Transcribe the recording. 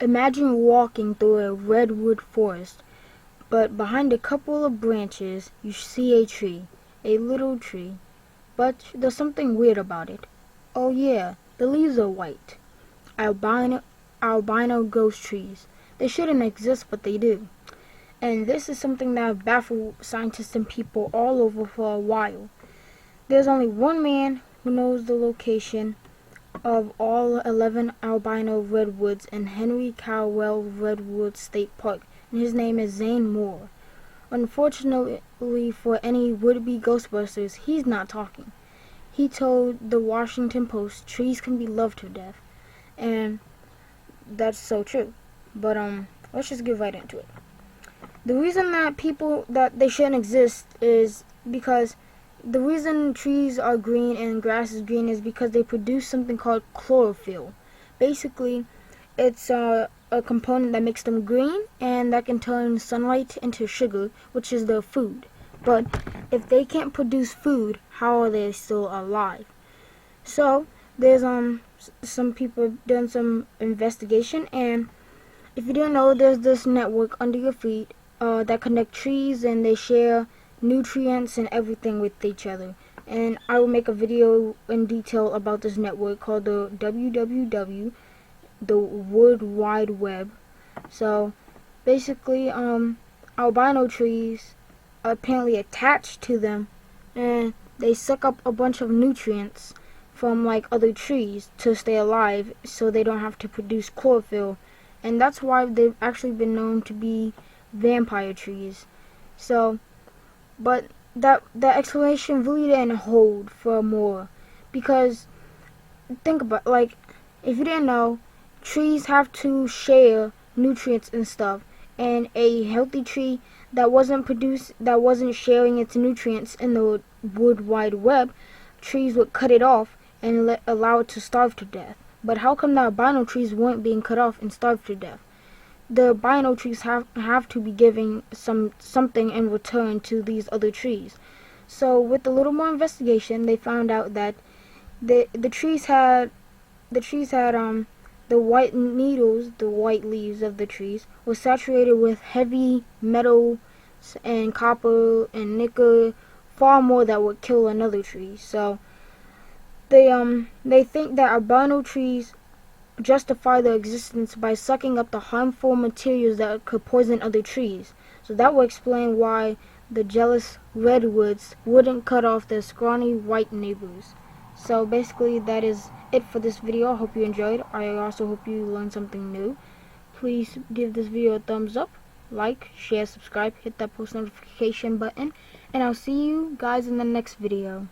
Imagine walking through a redwood forest, but behind a couple of branches you see a tree, a little tree. But there's something weird about it. Oh yeah, the leaves are white. Albino ghost trees. They shouldn't exist, but they do. And this is something that baffled scientists and people all over for a while. There's only one man who knows the location of all 11 albino redwoods in Henry Cowell Redwood State Park, and his name is Zane Moore. Unfortunately for any would-be Ghostbusters, he's not talking. He told the Washington Post trees can be loved to death, and that's so true. But let's just get right into it. The reason that they shouldn't exist is because the reason trees are green and grass is green is because they produce something called chlorophyll. Basically, it's a component that makes them green and that can turn sunlight into sugar, which is their food. But if they can't produce food, how are they still alive? So there's some people doing some investigation, and if you didn't know, there's this network under your feet that connect trees, and they share nutrients and everything with each other. And I will make a video in detail about this network called the WWW, the World Wide Web. So basically, albino trees are apparently attached to them, and they suck up a bunch of nutrients from like other trees to stay alive, so they don't have to produce chlorophyll. And that's why they've actually been known to be vampire trees. So, but that explanation really didn't hold for more, because think about, like, if you didn't know, trees have to share nutrients and stuff, and a healthy tree that wasn't sharing its nutrients in the World Wide Web, trees would cut it off and allow it to starve to death. But how come the albino trees weren't being cut off and starved to death? The albino trees have to be giving something in return to these other trees. So with a little more investigation, they found out that the trees had the white needles, the white leaves of the trees were saturated with heavy metals and copper and nickel, far more that would kill another tree. So they think that albino trees justify their existence by sucking up the harmful materials that could poison other trees. So that would explain why the jealous redwoods wouldn't cut off their scrawny white neighbors. So basically that is it for this video. I hope you enjoyed. I also hope you learned something new. Please give this video a thumbs up, like, share, subscribe, hit that post notification button, and I'll see you guys in the next video.